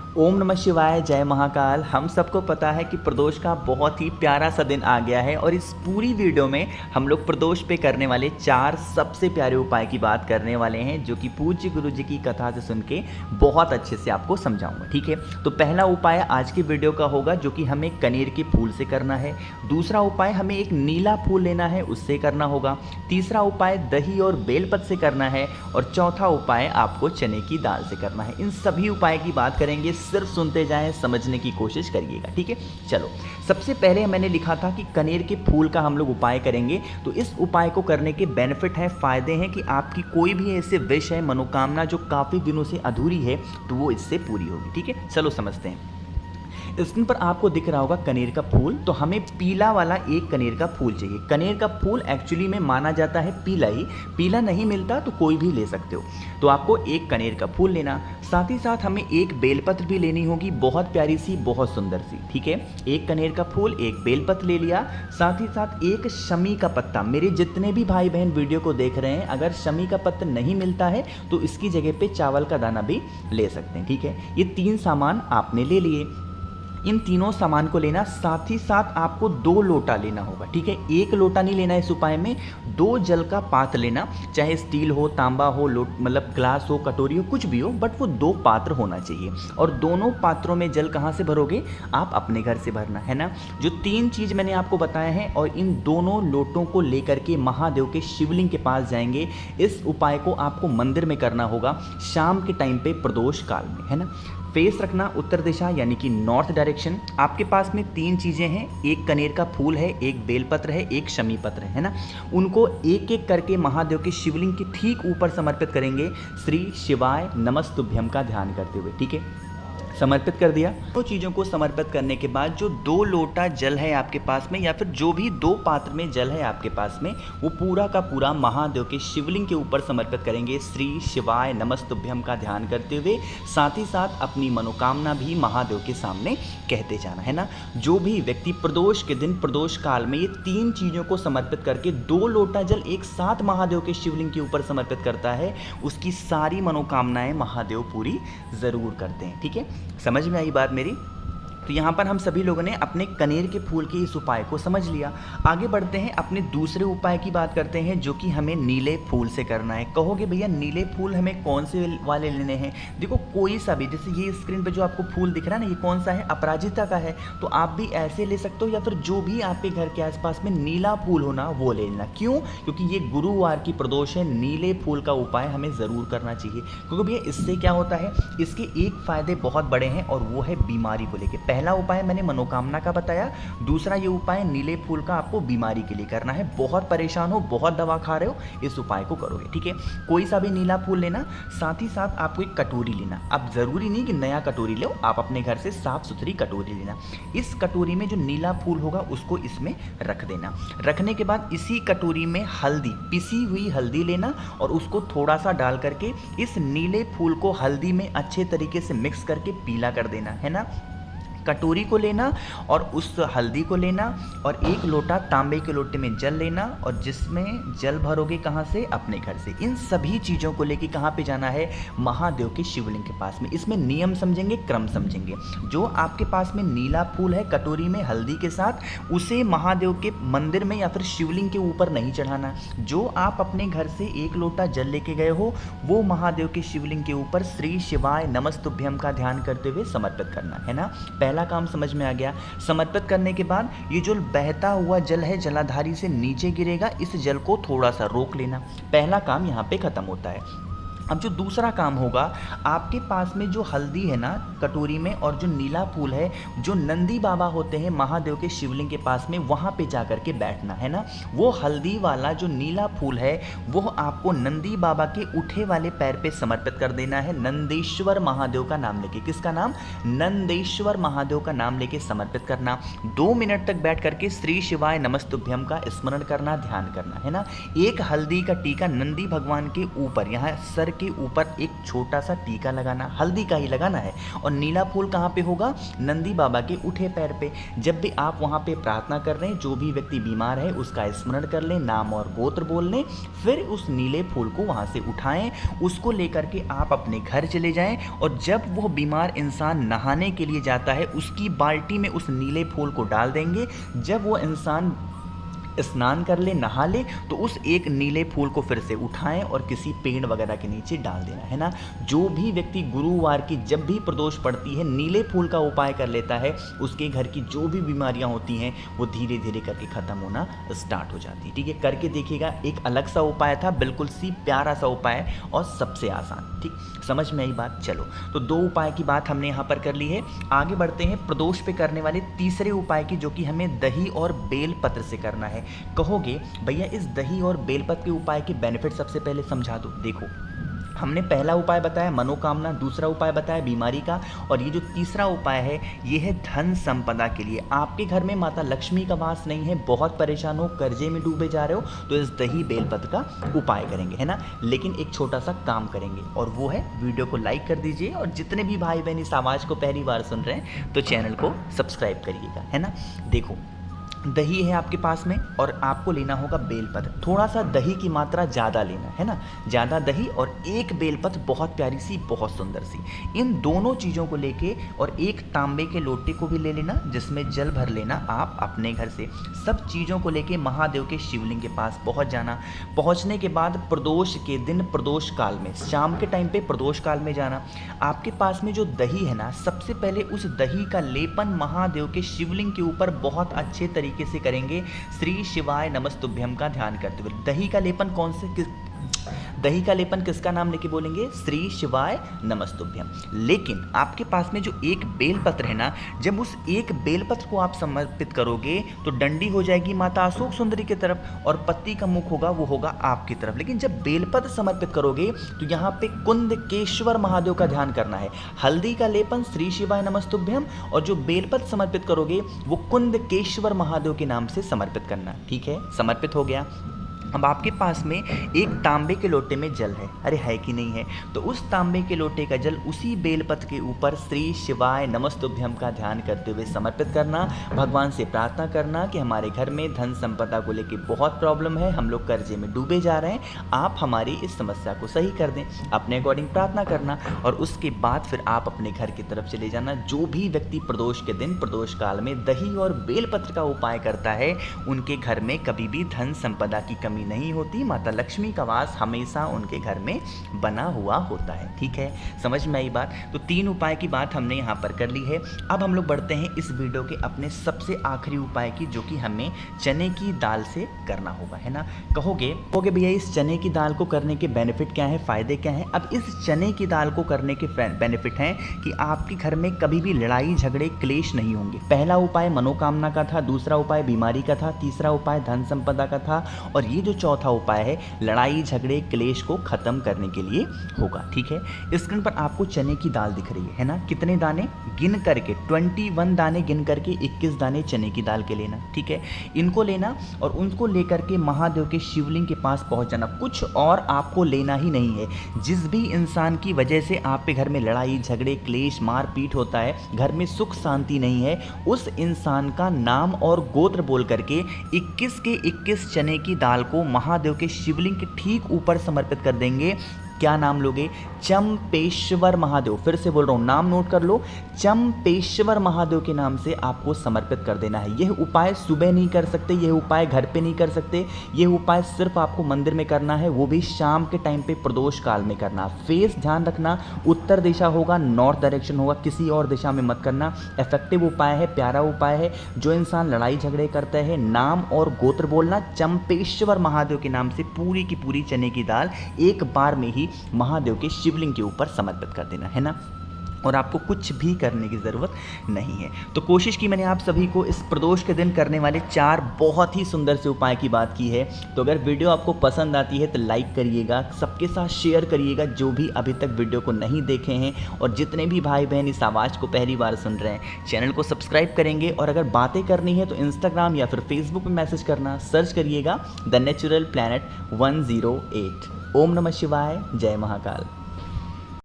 ओम नमः शिवाय, जय महाकाल। हम सबको पता है कि प्रदोष का बहुत ही प्यारा सा दिन आ गया है और इस पूरी वीडियो में हम लोग प्रदोष पे करने वाले 4 सबसे प्यारे उपाय की बात करने वाले हैं, जो कि पूज्य गुरु जी की कथा से सुन के बहुत अच्छे से आपको समझाऊंगा। ठीक है, तो पहला उपाय आज की वीडियो का होगा जो कि हमें कनेर के फूल से करना है। दूसरा उपाय हमें एक नीला फूल लेना है, उससे करना होगा। तीसरा उपाय दही और बेलपत से करना है और चौथा उपाय आपको चने की दाल से करना है। इन सभी उपाय की बात करेंगे, सिर्फ सुनते जाएं, समझने की कोशिश करिएगा। ठीक है, चलो सबसे पहले मैंने लिखा था कि कनेर के फूल का हम लोग उपाय करेंगे। तो इस उपाय को करने के बेनिफिट है, फायदे हैं कि आपकी कोई भी ऐसे विश है, मनोकामना जो काफ़ी दिनों से अधूरी है, तो वो इससे पूरी होगी। ठीक है, चलो समझते हैं। स्क्रीन पर आपको दिख रहा होगा कनेर का फूल। तो हमें पीला वाला एक कनेर का फूल चाहिए। कनेर का फूल एक्चुअली में माना जाता है पीला ही, पीला नहीं मिलता तो कोई भी ले सकते हो। तो आपको एक कनेर का फूल लेना, साथ ही साथ हमें एक बेलपत्र भी लेनी होगी, बहुत प्यारी सी, बहुत सुंदर सी। ठीक है, एक कनेर का फूल, एक बेलपत्र ले लिया, साथ ही साथ एक शमी का पत्ता। मेरे जितने भी भाई बहन वीडियो को देख रहे हैं, अगर शमी का पत्ता नहीं मिलता है तो इसकी जगह पे चावल का दाना भी ले सकते हैं। ठीक है, ये 3 सामान आपने ले लिए। इन तीनों सामान को लेना, साथ ही साथ आपको 2 लोटा लेना होगा। ठीक है, एक लोटा नहीं लेना इस उपाय में, 2 जल का पात्र लेना, चाहे स्टील हो, तांबा हो, मतलब ग्लास हो, कटोरी हो, कुछ भी हो, बट वो 2 पात्र होना चाहिए। और दोनों पात्रों में जल कहाँ से भरोगे? आप अपने घर से भरना है ना। जो 3 चीज़ मैंने आपको बताया है, और इन दोनों लोटों को लेकर के महादेव के शिवलिंग के पास जाएंगे। इस उपाय को आपको मंदिर में करना होगा, शाम के टाइम पे प्रदोष काल में, है ना। फेस रखना उत्तर दिशा यानी कि नॉर्थ डायरेक्शन। आपके पास में 3 चीज़ें हैं, एक कनेर का फूल है, एक बेलपत्र है, एक शमी पत्र है ना। उनको एक एक करके महादेव के शिवलिंग के ठीक ऊपर समर्पित करेंगे, श्री शिवाय नमस्तुभ्यम का ध्यान करते हुए। ठीक है, समर्पित कर दिया। तो चीज़ों को समर्पित करने के बाद जो 2 लोटा जल है आपके पास में, या फिर जो भी 2 पात्र में जल है आपके पास में, वो पूरा का पूरा महादेव के शिवलिंग के ऊपर समर्पित करेंगे, श्री शिवाय नमस्तुभ्यम का ध्यान करते हुए। साथ ही साथ अपनी मनोकामना भी महादेव के सामने कहते जाना है ना। जो भी व्यक्ति प्रदोष के दिन, प्रदोष काल में ये 3 चीज़ों को समर्पित करके 2 लोटा जल एक साथ महादेव के शिवलिंग के ऊपर समर्पित करता है, उसकी सारी मनोकामनाएं महादेव पूरी ज़रूर करते हैं। ठीक है, समझ में आई बात मेरी? तो यहाँ पर हम सभी लोगों ने अपने कनेर के फूल के इस उपाय को समझ लिया। आगे बढ़ते हैं, अपने दूसरे उपाय की बात करते हैं, जो कि हमें नीले फूल से करना है। कहोगे भैया नीले फूल हमें कौन से वाले लेने हैं? देखो कोई सा भी, जैसे ये स्क्रीन पे जो आपको फूल दिख रहा है ना, ये कौन सा है? अपराजिता का है। तो आप भी ऐसे ले सकते हो, या फिर जो भी आपके घर के आसपास में नीला फूल हो ना, वो ले लेना। क्यों? क्योंकि ये गुरुवार की प्रदोष है, नीले फूल का उपाय हमें ज़रूर करना चाहिए। क्योंकि भैया इससे क्या होता है, इसके एक फ़ायदे बहुत बड़े हैं, और वो है बीमारी को लेकर। पहला उपाय मैंने मनोकामना का बताया, दूसरा ये उपाय नीले फूल का आपको बीमारी के लिए करना है। बहुत परेशान हो, बहुत दवा खा रहे हो, इस उपाय को करोगे। ठीक है, कोई सा भी नीला फूल लेना, साथ ही साथ आपको एक कटोरी लेना। अब जरूरी नहीं कि नया कटोरी लो, आप अपने घर से साफ सुथरी कटोरी लेना। इस कटोरी में जो नीला फूल होगा उसको इसमें रख देना। रखने के बाद इसी कटोरी में हल्दी, पिसी हुई हल्दी लेना, और उसको थोड़ा सा डाल करके इस नीले फूल को हल्दी में अच्छे तरीके से मिक्स करके पीला कर देना है ना। कटोरी को लेना और उस हल्दी को लेना, और 1 लोटा तांबे के लोटे में जल लेना, और जिसमें जल भरोगे कहाँ से? अपने घर से। इन सभी चीज़ों को लेके कहाँ पे जाना है? महादेव के शिवलिंग के पास में। इसमें नियम समझेंगे, क्रम समझेंगे। जो आपके पास में नीला फूल है कटोरी में हल्दी के साथ, उसे महादेव के मंदिर में या फिर शिवलिंग के ऊपर नहीं चढ़ाना। जो आप अपने घर से 1 लोटा जल लेके गए हो, वो महादेव के शिवलिंग के ऊपर श्री शिवाय नमस्तुभ्यम का ध्यान करते हुए समर्पित करना है ना। पहला काम समझ में आ गया। समर्पित करने के बाद ये जो बहता हुआ जल है जलाधारी से नीचे गिरेगा, इस जल को थोड़ा सा रोक लेना। पहला काम यहाँ पे खत्म होता है। अब जो दूसरा काम होगा, आपके पास में जो हल्दी है ना कटोरी में, और जो नीला फूल है, जो नंदी बाबा होते हैं महादेव के शिवलिंग के पास में, वहाँ पे जा कर के बैठना है ना। वो हल्दी वाला जो नीला फूल है, वो आपको नंदी बाबा के उठे वाले पैर पे समर्पित कर देना है, नंदेश्वर महादेव का नाम लेके। किसका नाम? नंदेश्वर महादेव का नाम लेके समर्पित करना। 2 मिनट तक बैठ करके श्री शिवाय नमस्तुभ्यम का स्मरण करना, ध्यान करना है ना। एक हल्दी का टीका नंदी भगवान के ऊपर, यहाँ सर के ऊपर एक छोटा सा टीका लगाना, हल्दी का ही लगाना है, और नीला फूल कहाँ पे होगा, नंदी बाबा के उठे पैर पे। जब भी आप वहाँ पे प्रार्थना कर रहे हैं, जो भी व्यक्ति बीमार है उसका स्मरण कर लें, नाम और गोत्र बोल लें, फिर उस नीले फूल को वहाँ से उठाएं, उसको लेकर के आप अपने घर चले जाएं, और जब वो बीमार इंसान नहाने के लिए जाता है उसकी बाल्टी में उस नीले फूल को डाल देंगे। जब वो इंसान स्नान कर ले, नहा ले, तो उस एक नीले फूल को फिर से उठाएं और किसी पेड़ वगैरह के नीचे डाल देना है ना। जो भी व्यक्ति गुरुवार की जब भी प्रदोष पड़ती है नीले फूल का उपाय कर लेता है, उसके घर की जो भी बीमारियां होती हैं वो धीरे धीरे करके ख़त्म होना स्टार्ट हो जाती है। ठीक है, करके देखिएगा। एक अलग सा उपाय था, बिल्कुल सी प्यारा सा उपाय और सबसे आसान। ठीक, समझ में आई बात। चलो, तो 2 उपाय की बात हमने यहाँ पर कर ली है। आगे बढ़ते हैं प्रदोष पे करने वाले तीसरे उपाय की, जो कि हमें दही और बेलपत्र से करना है। कहोगे भैया इस दही और बेलपत्र के उपाय के बेनिफिट सबसे पहले समझा दो। देखो, हमने पहला उपाय बताया मनोकामना, दूसरा उपाय बताया बीमारी का, और ये जो तीसरा उपाय है ये है धन संपदा के लिए। आपके घर में माता लक्ष्मी का वास नहीं है, बहुत परेशान हो, कर्जे में डूबे जा रहे हो, तो इस दही बेलपत्र का उपाय करेंगे, है ना। लेकिन एक छोटा सा काम करेंगे, और वो है वीडियो को लाइक कर दीजिए, और जितने भी भाई बहन इस आवाज़ को पहली बार सुन रहे हैं तो चैनल को सब्सक्राइब करिएगा, है ना। देखो, दही है आपके पास में, और आपको लेना होगा बेलपत्र। थोड़ा सा दही की मात्रा ज़्यादा लेना है ना, ज़्यादा दही और एक बेलपत्र, बहुत प्यारी सी, बहुत सुंदर सी। इन दोनों चीज़ों को लेके, और एक तांबे के लोटे को भी ले लेना जिसमें जल भर लेना आप अपने घर से। सब चीज़ों को लेके महादेव के शिवलिंग के पास पहुंच जाना। पहुंचने के बाद प्रदोष के दिन, प्रदोष काल में, शाम के टाइम पे प्रदोष काल में जाना। आपके पास में जो दही है ना, सबसे पहले उस दही का लेपन महादेव के शिवलिंग के ऊपर बहुत अच्छे तरीके से करेंगे, श्री शिवाय नमस्तुभ्यम का ध्यान करते हुए। दही का लेपन दही का लेपन किसका नाम लेके बोलेंगे, श्री शिवाय नमस्तुभ्यम। लेकिन आपके पास में जो एक बेलपत्र है ना, जब उस एक बेलपत्र को आप समर्पित करोगे तो डंडी हो जाएगी माता अशोक सुंदरी की तरफ, और पत्ती का मुख होगा वो होगा आपकी तरफ। लेकिन जब बेलपत्र समर्पित करोगे तो यहाँ पे कुंदकेश्वर महादेव का ध्यान करना है। हल्दी का लेपन श्री शिवाय नमस्तुभ्यम, और जो बेलपत्र समर्पित करोगे वो कुंदकेश्वर महादेव के नाम से समर्पित करना। ठीक है, समर्पित हो गया। अब आपके पास में एक तांबे के लोटे में जल है, अरे है कि नहीं है, तो उस तांबे के लोटे का जल उसी बेलपत्र के ऊपर श्री शिवाय नमस्तुभ्यम का ध्यान करते हुए समर्पित करना। भगवान से प्रार्थना करना कि हमारे घर में धन संपदा को लेकर बहुत प्रॉब्लम है, हम लोग कर्जे में डूबे जा रहे हैं, आप हमारी इस समस्या को सही कर दें। अपने अकॉर्डिंग प्रार्थना करना, और उसके बाद फिर आप अपने घर की तरफ चले जाना। जो भी व्यक्ति प्रदोष के दिन, प्रदोष काल में दही और बेलपत्र का उपाय करता है, उनके घर में कभी भी धन संपदा की कमी नहीं होती, माता लक्ष्मी का वास हमेशा उनके घर में बना हुआ होता है। ठीक है, समझ में आई बात। तो 3 उपाय की बात हमने यहाँ पर कर ली है। अब हम लोग बढ़ते हैं इस वीडियो के अपने सबसे आखिरी उपाय की, जो कि हमें चने की दाल से करना होगा, है ना। कहोगे भैया इस चने की दाल को करने के बेनिफिट क्या है, फायदे क्या हैं। अब इस चने की दाल को करने के बेनिफिट हैं कि आपके घर में कभी भी लड़ाई झगड़े क्लेश नहीं होंगे। पहला उपाय मनोकामना का था, दूसरा उपाय बीमारी का था, तीसरा उपाय धन संपदा का था, और ये जो चौथा उपाय है लड़ाई झगड़े क्लेश को खत्म करने के लिए होगा। ठीक है, स्क्रीन पर आपको चने की दाल दिख रही है ना। कितने दाने गिन करके, 21 दाने गिन करके 21 दाने चने की दाल के लेना। ठीक है, इनको लेना और उनको लेकर के महादेव के शिवलिंग के पास पहुंच जाना। कुछ और आपको लेना ही नहीं है। जिस भी इंसान की वजह से आपके घर में लड़ाई झगड़े क्लेश मारपीट होता है, घर में सुख शांति नहीं है, उस इंसान का नाम और गोत्र बोल करके 21 के 21 चने की दाल को महादेव के शिवलिंग के ठीक ऊपर समर्पित कर देंगे। क्या नाम लोगे, चंपेश्वर महादेव। फिर से बोल रहा हूँ, नाम नोट कर लो, चंपेश्वर महादेव के नाम से आपको समर्पित कर देना है। यह उपाय सुबह नहीं कर सकते, यह उपाय घर पे नहीं कर सकते, यह उपाय सिर्फ आपको मंदिर में करना है, वो भी शाम के टाइम पे प्रदोष काल में करना। फेस ध्यान रखना, उत्तर दिशा होगा, नॉर्थ डायरेक्शन होगा, किसी और दिशा में मत करना। इफेक्टिव उपाय है, प्यारा उपाय है। जो इंसान लड़ाई झगड़े करता है, नाम और गोत्र बोलना, चंपेश्वर महादेव के नाम से पूरी की पूरी चने की दाल एक बार में ही महादेव के शिवलिंग के ऊपर समर्पित कर देना है ना। और आपको कुछ भी करने की ज़रूरत नहीं है। तो कोशिश की मैंने आप सभी को इस प्रदोष के दिन करने वाले 4 बहुत ही सुंदर से उपाय की बात की है। तो अगर वीडियो आपको पसंद आती है तो लाइक करिएगा, सबके साथ शेयर करिएगा जो भी अभी तक वीडियो को नहीं देखे हैं, और जितने भी भाई बहन इस आवाज़ को पहली बार सुन रहे हैं चैनल को सब्सक्राइब करेंगे। और अगर बातें करनी है तो इंस्टाग्राम या फिर फेसबुक पर मैसेज करना, सर्च करिएगा द नेचुरल प्लैनेट 108। ओम नमः शिवाय, जय महाकाल।